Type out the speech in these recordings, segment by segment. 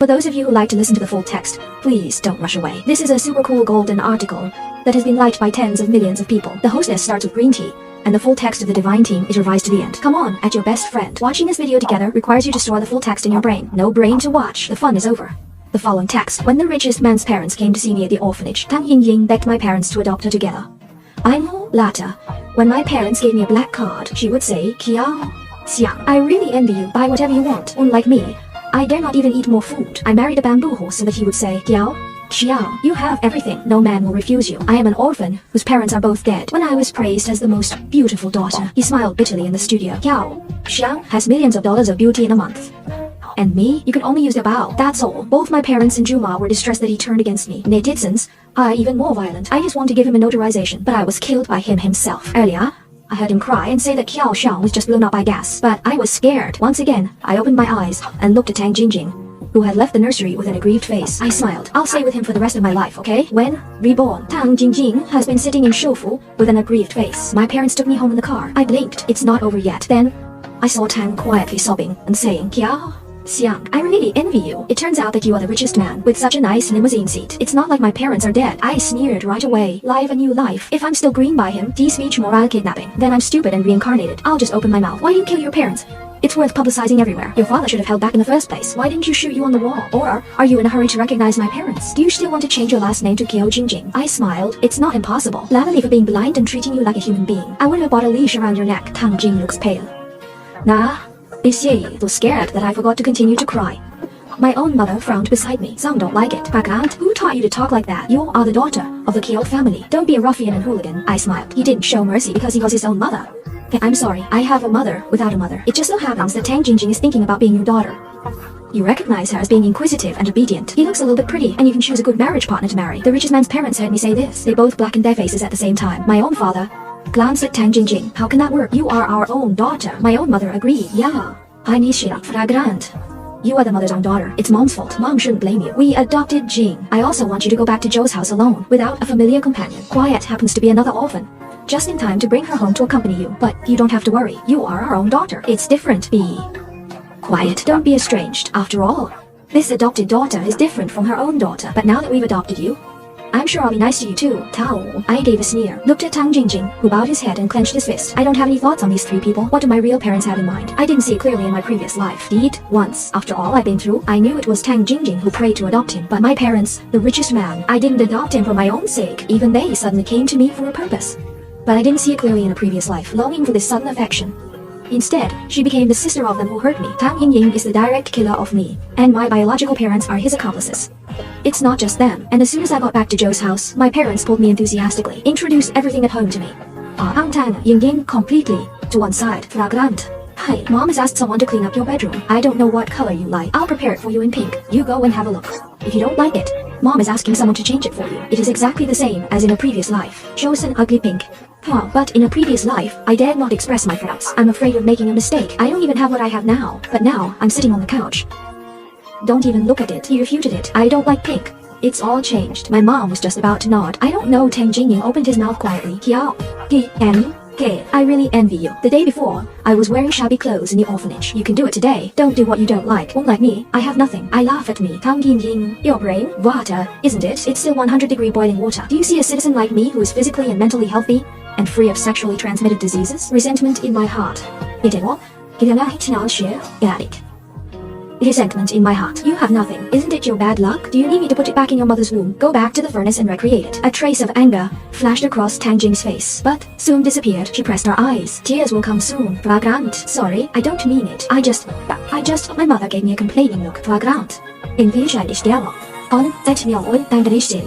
For those of you who like to listen to the full text, please don't rush away. This is a super cool golden article that has been liked by tens of millions of people. The hostess starts with green tea, and the full text of the divine team is revised to the end. Come on, at your best friend. Watching this video together requires you to store the full text in your brain. No brain to watch. The fun is over. The following text. When the richest man's parents came to see me at the orphanage, Tang Ying begged my parents to adopt her together. I know later, when my parents gave me a black card, she would say, Kiao, Xiang, I really envy you. Buy whatever you want. Unlike me, I dare not even eat more food. I married a bamboo horse so that he would say, Kiao, Xiao, you have everything. No man will refuse you. I am an orphan whose parents are both dead. When I was praised as the most beautiful daughter, he smiled bitterly in the studio. Kiao, Xiang has millions of dollars of beauty in a month. And me? You can only use the bow. That's all. Both my parents and Juma were distressed that he turned against me. Netizens are even more violent. I just want to give him a notarization, but I was killed by him himself. Earlier, I heard him cry and say that Kiao Xiang was just blown up by gas. But I was scared. Once again, I opened my eyes and looked at Tang Jingjing, who had left the nursery with an aggrieved face. I smiled. I'll stay with him for the rest of my life, okay? When reborn, Tang Jingjing has been sitting in Shoufu with an aggrieved face. My parents took me home in the car. I blinked. It's not over yet. Then, I saw Tang quietly sobbing and saying, Kiao, Xiang, I really envy you. It turns out that you are the richest man with such a nice limousine seat. It's not like my parents are dead. I sneered right away. Live a new life. If I'm still green by him, D-speech moral kidnapping. Then I'm stupid and reincarnated. I'll just open my mouth. Why do you kill your parents? It's worth publicizing everywhere. Your father should have held back in the first place. Why didn't you shoot you on the wall? Or are you in a hurry to recognize my parents? Do you still want to change your last name to Kiao Jingjing? I smiled. It's not impossible. Lamely for being blind and treating you like a human being. I would have bought a leash around your neck. Tang Jing looks pale. Nah, is Ye so scared that I forgot to continue to cry. My own mother frowned beside me. Some don't like it. Background, who taught you to talk like that? You are the daughter of the Kiao family. Don't be a ruffian and hooligan. I smiled. He didn't show mercy because he was his own mother. I'm sorry, I have a mother without a mother. It just so happens that Tang Jingjing is thinking about being your daughter. You recognize her as being inquisitive and obedient. He looks a little bit pretty, and you can choose a good marriage partner to marry. The richest man's parents heard me say this. They both blackened their faces at the same time. My own father glanced at Tang Jingjing. How can that work? You are our own daughter. My own mother agreed. Yeah. Fragrant. You are the mother's own daughter. It's mom's fault. Mom shouldn't blame you. We adopted Jing. I also want you to go back to Joe's house alone, without a familiar companion. Quiet happens to be another orphan. Just in time to bring her home to accompany you. But you don't have to worry. You are our own daughter. It's different. Be quiet. Don't be estranged. After all, this adopted daughter is different from her own daughter. But now that we've adopted you, I'm sure I'll be nice to you too. Tao. I gave a sneer. Looked at Tang Jingjing, who bowed his head and clenched his fist. I don't have any thoughts on these three people. What do my real parents have in mind? I didn't see it clearly in my previous life. Deed, once. After all I've been through, I knew it was Tang Jingjing who prayed to adopt him. But my parents, the richest man, I didn't adopt him for my own sake. Even they suddenly came to me for a purpose. But I didn't see it clearly in a previous life, longing for this sudden affection. Instead, she became the sister of them who hurt me. Tang Ying is the direct killer of me, and my biological parents are his accomplices. It's not just them, and as soon as I got back to Joe's house, my parents pulled me enthusiastically, introduced everything at home to me. Tang Ying completely to one side. Fragrant. Hi, Mom has asked someone to clean up your bedroom. I don't know what color you like. I'll prepare it for you in pink. You go and have a look. If you don't like it, Mom is asking someone to change it for you. It is exactly the same as in a previous life. Chosen ugly pink. But in a previous life, I dared not express my thoughts. I'm afraid of making a mistake. I don't even have what I have now. But now, I'm sitting on the couch. Don't even look at it. He refuted it. I don't like pink. It's all changed. My mom was just about to nod. I don't know. Tang Jingjing opened his mouth quietly. Kiao. K. I really envy you. The day before, I was wearing shabby clothes in the orphanage. You can do it today. Don't do what you don't like. Unlike me, I have nothing. I laugh at me. Tang Jingjing. Your brain? Water, isn't it? It's still 100-degree boiling water. Do you see a citizen like me who is physically and mentally healthy and free of sexually transmitted diseases? Resentment in my heart. Resentment in my heart. You have nothing. Isn't it your bad luck? Do you need me to put it back in your mother's womb? Go back to the furnace and recreate it. A trace of anger flashed across Tang Jing's face, but soon disappeared. She pressed her eyes. Tears will come soon. Fragrant. Sorry, I don't mean it. My mother gave me a complaining look. Fragrant.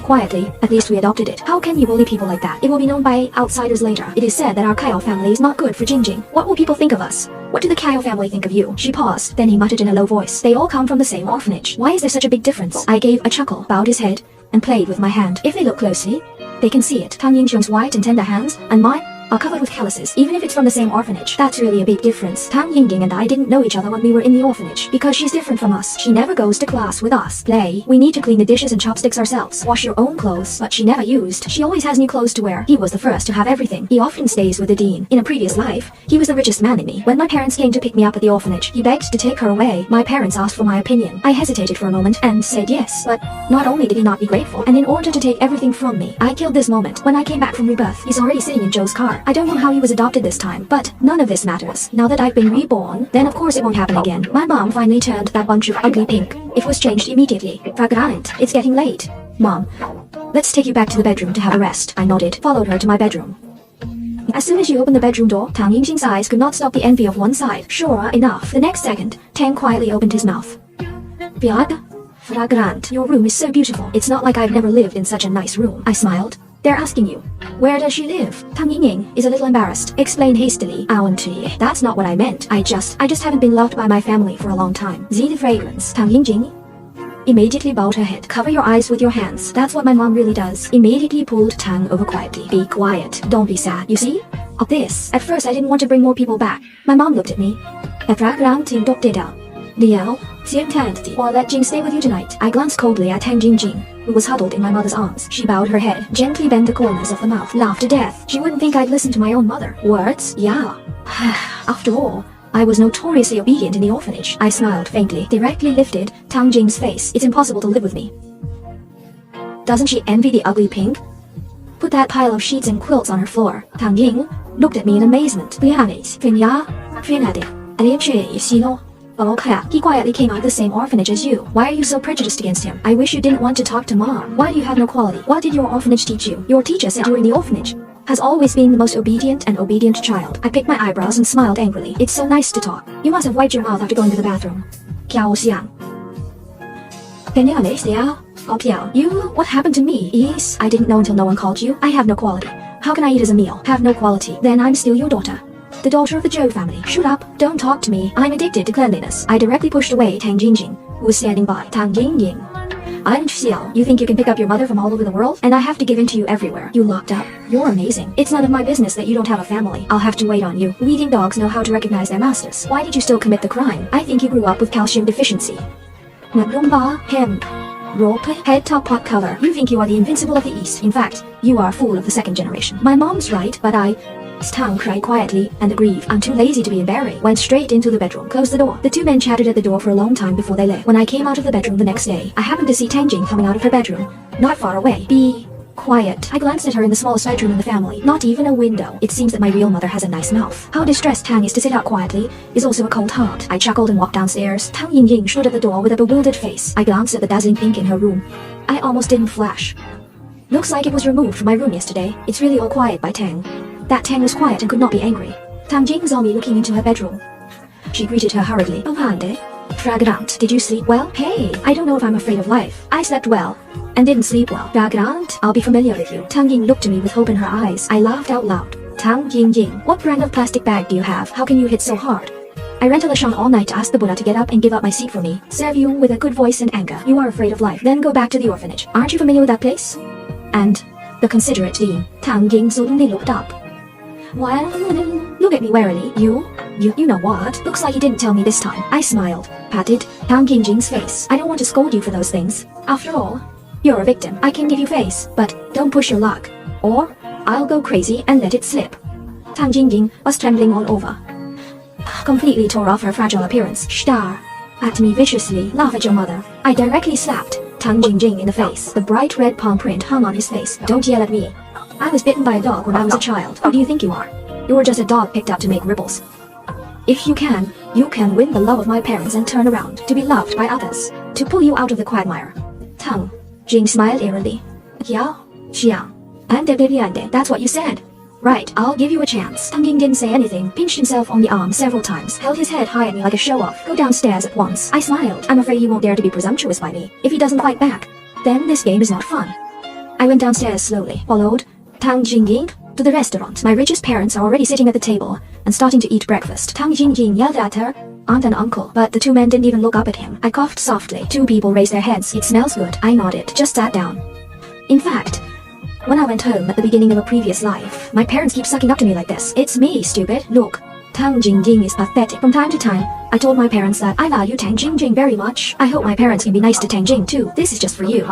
Quietly, at least we adopted it. How can you bully people like that? It will be known by outsiders later. It is said that our Kiao family is not good for Jingjing. What will people think of us? What do the Kiao family think of you? She paused, then he muttered in a low voice. They all come from the same orphanage. Why is there such a big difference? I gave a chuckle, bowed his head, and played with my hand. If they look closely, they can see it. Tang Yingxiong's white and tender hands, and mine are covered with calluses, even if it's from the same orphanage. That's really a big difference. Tang Yingying and I didn't know each other when we were in the orphanage, because she's different from us. She never goes to class with us. Play. We need to clean the dishes and chopsticks ourselves. Wash your own clothes, but she never used. She always has new clothes to wear. He was the first to have everything. He often stays with the dean. In a previous life, he was the richest man in me. When my parents came to pick me up at the orphanage, he begged to take her away. My parents asked for my opinion. I hesitated for a moment and said yes, but not only did he not be grateful, and in order to take everything from me, I killed this moment. When I came back from rebirth, he's already sitting in Joe's car. I don't know how he was adopted this time, but none of this matters. Now that I've been reborn, then of course it won't happen again. My mom finally turned that bunch of ugly pink. It was changed immediately. Fragrant. It's getting late. Mom, let's take you back to the bedroom to have a rest. I nodded, followed her to my bedroom. As soon as she opened the bedroom door, Tang Yingjing's eyes could not stop the envy of one side. Sure enough, the next second, Tang quietly opened his mouth. Biad? Fragrant. Your room is so beautiful. It's not like I've never lived in such a nice room. I smiled. They're asking you, where does she live? Tang Yingying is a little embarrassed. Explained hastily. Auntie, that's not what I meant. I just haven't been loved by my family for a long time. See the fragrance. Tang Yingjing immediately bowed her head. Cover your eyes with your hands. That's what my mom really does. Immediately pulled Tang over quietly. Be quiet. Don't be sad. You see? Of this. At first I didn't want to bring more people back. My mom looked at me. Liao, or let Jing stay with you tonight. I glanced coldly at Tang Jingjing, who was huddled in my mother's arms. She bowed her head, gently bent the corners of the mouth, laughed to death. She wouldn't think I'd listen to my own mother. Words? Yeah. After all, I was notoriously obedient in the orphanage. I smiled faintly, directly lifted Tang Jing's face. It's impossible to live with me. Doesn't she envy the ugly pink? Put that pile of sheets and quilts on her floor. Tang Ying looked at me in amazement. Oh crap, he quietly came out of the same orphanage as you. Why are you so prejudiced against him? I wish you didn't want to talk to mom. Why do you have no quality? What did your orphanage teach you? Your teacher said you were in the orphanage has always been the most obedient child. I picked my eyebrows and smiled angrily. It's so nice to talk. You must have wiped your mouth after going to the bathroom. Kiao Xiang. Oh Kiao, you? What happened to me? Yes, I didn't know until no one called you. I have no quality. How can I eat as a meal? Have no quality. Then I'm still your daughter. The daughter of the Zhou family. Shut up. Don't talk to me. I'm addicted to cleanliness. I directly pushed away Tang Jingjing, who was standing by. Tang Yingying. I'm Xiao. You think you can pick up your mother from all over the world? And I have to give in to you everywhere. You locked up. You're amazing. It's none of my business that you don't have a family. I'll have to wait on you. Weeding dogs know how to recognize their masters. Why did you still commit the crime? I think you grew up with calcium deficiency. Nagrumba, hemp, rope, head top pot cover. You think you are the invincible of the East. In fact, you are a fool of the second generation. My mom's right, but Tang cried quietly and aggrieved. I'm too lazy to be embarrassed. Went straight into the bedroom. Closed the door. The two men chatted at the door for a long time before they left. When I came out of the bedroom the next day, I happened to see Tang Jing coming out of her bedroom. Not far away. Be quiet. I glanced at her in the smallest bedroom in the family. Not even a window. It seems that my real mother has a nice mouth. How distressed Tang is to sit out quietly is also a cold heart. I chuckled and walked downstairs. Tang Yingying stood at the door with a bewildered face. I glanced at the dazzling pink in her room. I almost didn't flash. Looks like it was removed from my room yesterday. It's really all quiet by Tang. That Tang was quiet and could not be angry. Tang Jing saw me looking into her bedroom. She greeted her hurriedly. Oh, Hande. Fragrant, did you sleep well? Hey, I don't know if I'm afraid of life. I slept well and didn't sleep well. Fragrant, I'll be familiar with you. Tang Ying looked at me with hope in her eyes. I laughed out loud. Tang Ying, what brand of plastic bag do you have? How can you hit so hard? I ran to Lashan all night to ask the Buddha to get up and give up my seat for me. Serve you with a good voice and anger. You are afraid of life. Then go back to the orphanage. Aren't you familiar with that place? And the considerate dean. Tang Ying suddenly looked up. Well, look at me warily. You know what? Looks like you didn't tell me this time. I smiled, patted Tang Yingjing's face. I don't want to scold you for those things. After all, you're a victim. I can give you face, but don't push your luck, or I'll go crazy and let it slip. Tang Jingjing was trembling all over. Completely tore off her fragile appearance. Stare at me viciously. Laugh at your mother. I directly slapped Tang Jingjing in the face. The bright red palm print hung on his face. Don't yell at me. I was bitten by a dog when I was a child. Who do you think you are? You're just a dog picked up to make ripples. If you can win the love of my parents and turn around to be loved by others, to pull you out of the quagmire. Tang Jing smiled eerily. Yeah, Xiang. And that's what you said. Right, I'll give you a chance. Tang Ying didn't say anything, pinched himself on the arm several times, held his head high at me like a show-off. Go downstairs at once. I smiled. I'm afraid he won't dare to be presumptuous by me. If he doesn't fight back, then this game is not fun. I went downstairs slowly, followed Tang Jingying to the restaurant. My richest parents are already sitting at the table and starting to eat breakfast. Tang Jingying yelled at her aunt and uncle, but the two men didn't even look up at him. I coughed softly. Two people raised their heads. It smells good. I nodded, just sat down. In fact, When I went home at the beginning of a previous life, my parents keep sucking up to me like this. It's me, stupid. Look. Tang Jingjing is pathetic. From time to time, I told my parents that I value Tang Jingjing very much. I hope my parents can be nice to Tang Jing too. This is just for you.